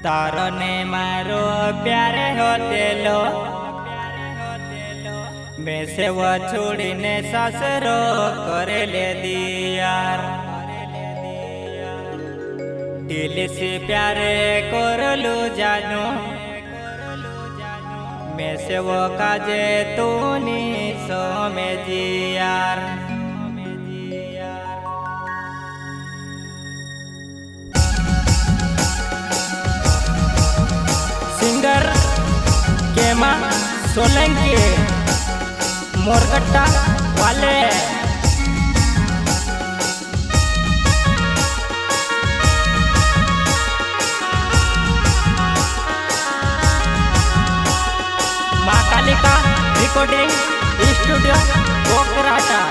तारो ने मारो प्यारे होते लो मैं से वो छोड़ी ने ससुरो करे ले दियार दिल से प्यारे कर लू जानू मैं से वो काजे तू नी सो में जियार सिंगर केमा सोलंकी मोरगट्टा वाले माँ कालिका रिकॉर्डिंग स्टूडियो गोकराटा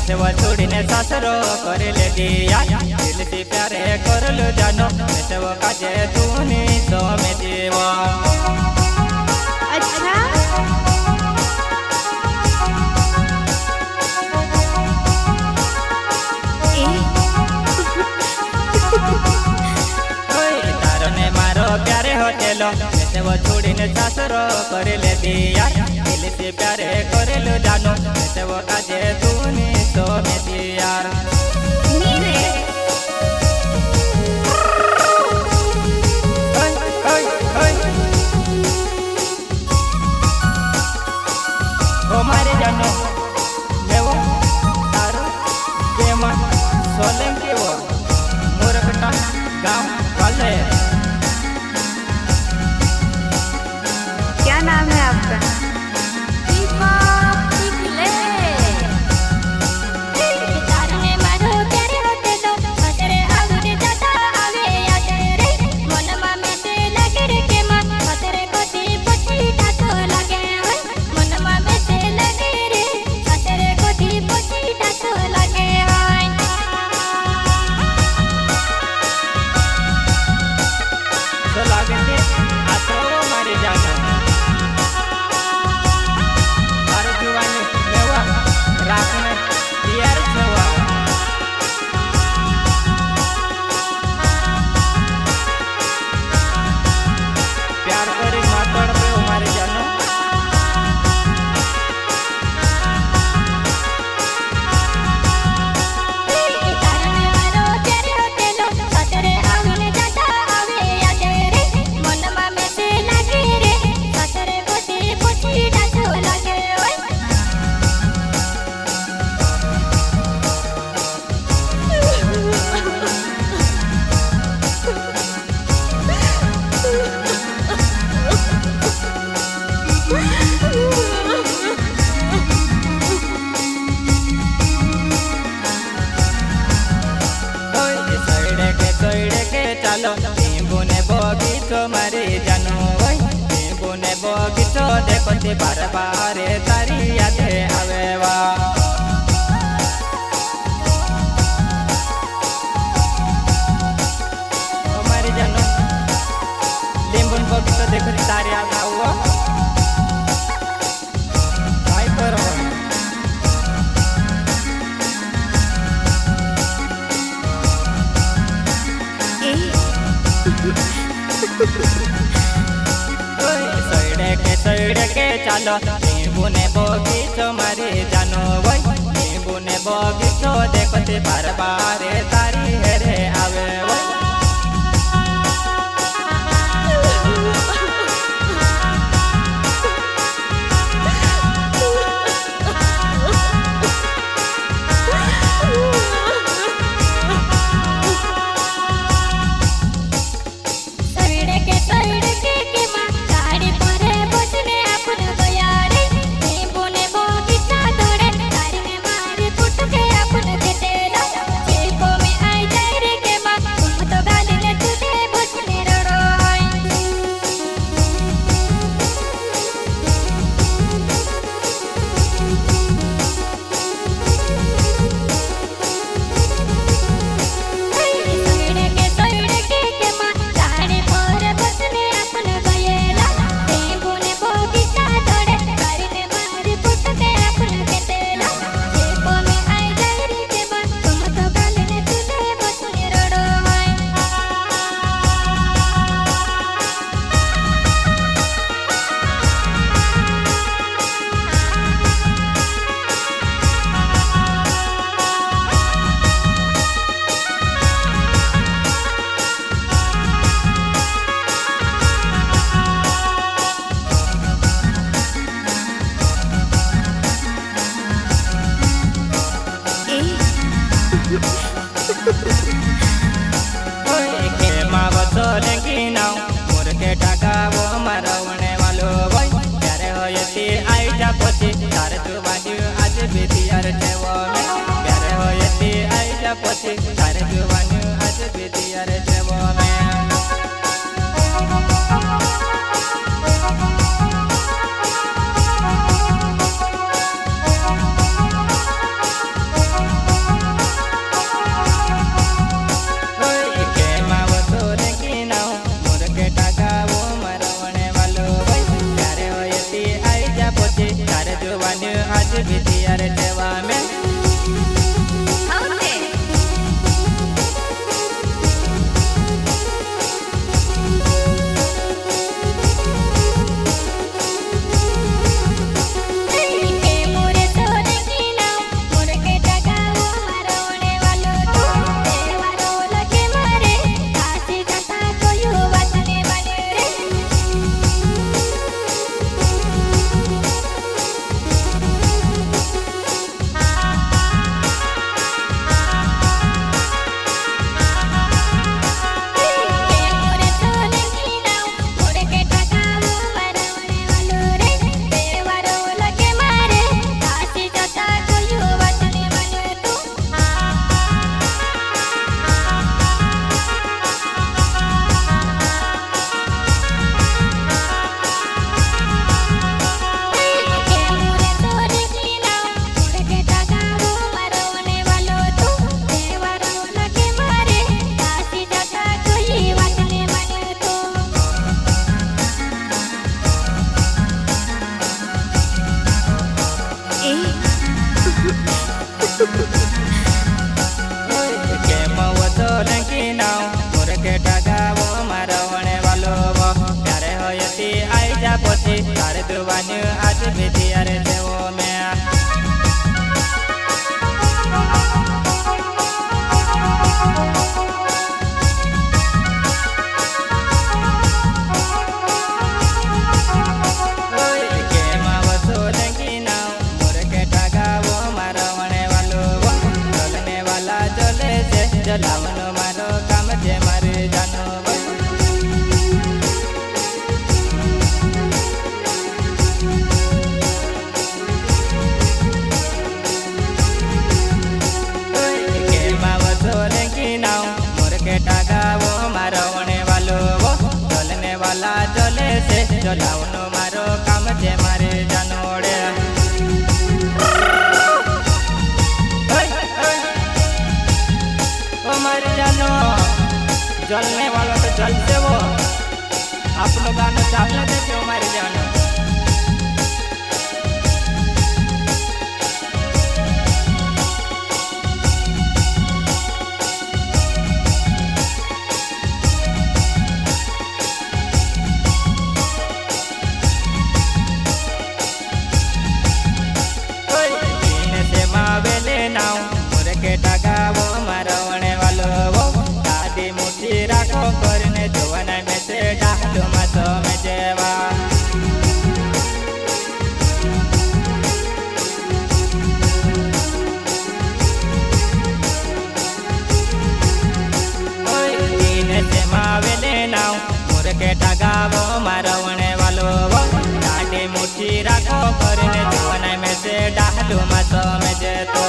मैसे वो छोड़ी ने ससुरो करे ले दिया दिल से प्यारे कर लो जानो मैसे वो काजे तू नी सो में जीवा। अच्छा तारो ने मारो प्यारे होटेलो मैसे वो छोड़ी ने ससुरो करे ले दिया दिल से प्यारे कर लो जानो मैसे वो काजे तू नी सो में दिया। मारे जानो लेवो तारो केमा सोलंकी वो मोरगट्टा गांव वाले। क्या नाम है आपका? चालो नींबू ने बगीचो मारी जानो नींबू ने बगीचो देखो ते बार बार तारी याद आवे वा। मारी जानो नींबू ने बगीचो देखो तारी याद आओ काय करो सड़े के चालो नींबू ने बगीचो मारी जानो नींबू ने बगीचो देखो ते बार बार तारी हेरे आवे तारी में मारी फुट के अपन के तेरा જા પછી તારે જોવાનું આજ વિધિ અરે જેવો મેં આજ વિધિ અરે જેવા મેં તારે જોવાનું આજ વિધિ અરે જેવો મેં કેમાં વસો લંગી ના મોર કેટા ગાવો મારો વણે વાલો જલને વાલા જલે છે જલાવનો મારો કામ છે મારે જાનો ચલે છે જલાવનો મારો કામ છે મારે જાનોડે ઓ મારી જાનો જલને વાળો તો જલ દેવો આપણો ગાનો ચાલે દેજો મારી જાનો રાખો કરીને જોવાના મેં તે ડાલુમાં તમે જેવા આવેલે નાવ મોર કેટા ગાવો મારા વણે વાલો દાડી મુઠ્ઠી રાખો કરીને જોવાના મેં તે ડાલુમાં તમે જેતો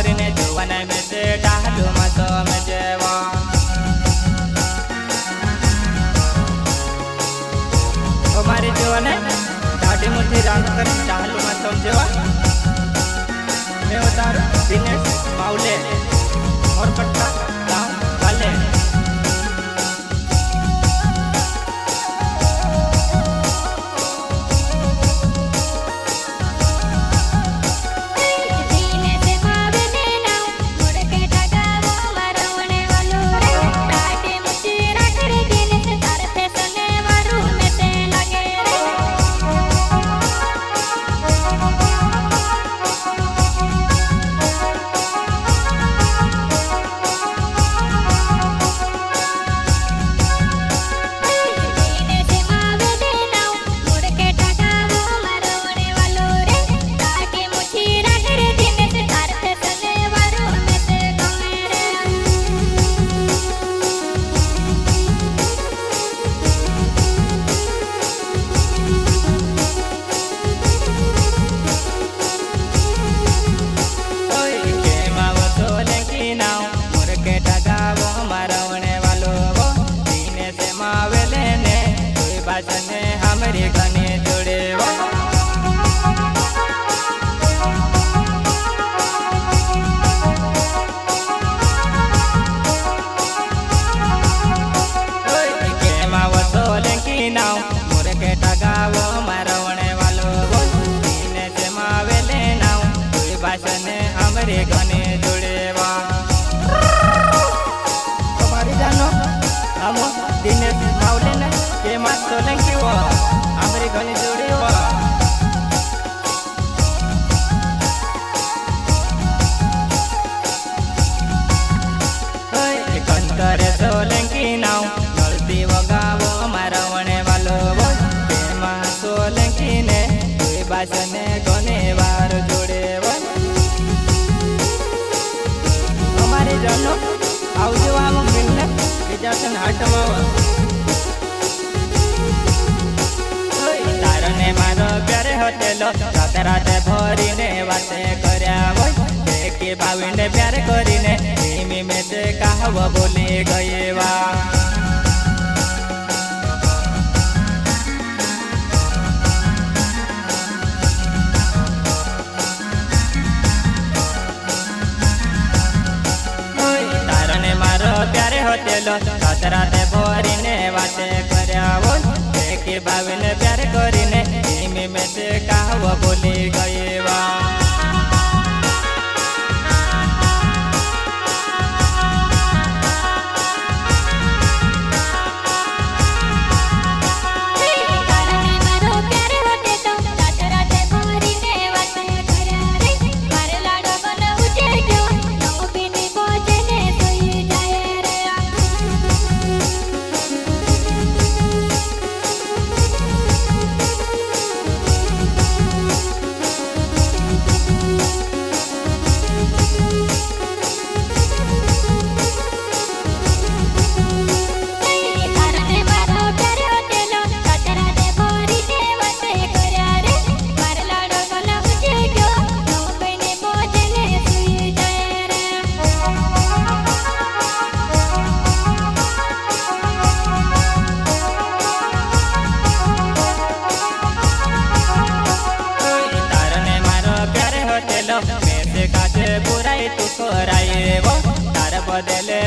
કરીને જોવાના મેં તે ડાલુમાં તમે જેવા અમારી જોવાને દાઢી મુઠ્ઠી રાખ કરીને ડાલુમાં તમે જેવા મેં તારું દિનેશ માવલે મોરપટ્ટા ગામ વાલે મારી ઘણી જોડેવા તમારી જાનો આમો દિનેશ માવલે ને કે માં સોલંકી વો અમારી ઘણી જોડેવા કંતરે સોલંકી નાવ નળતી વગાવો મારા વણે વાલો તેમાં સોલંકી ને બાસને ઘણી વાર જોડે અમારી જાનો આવજો આમ મિલને વિચારસન હાટમાં તારને મારો પ્યારે હોટેલો રાતે રાતે ભરીને વાતે કર્યા હોય કે ભાવીને પ્યાર કરીને ધીમી મેં તે કહાવ બોલી ગઈ વા પ્યારે હોટેલો રાતે રાતે ભરીને વાતે કર્યા હોય કે ભાવીને પ્યાર કરીને ધીમી મેં તે કહાવ બોલી ગઈ વા મેં કાજે બુરાઈ તું કરાય તાર બદલે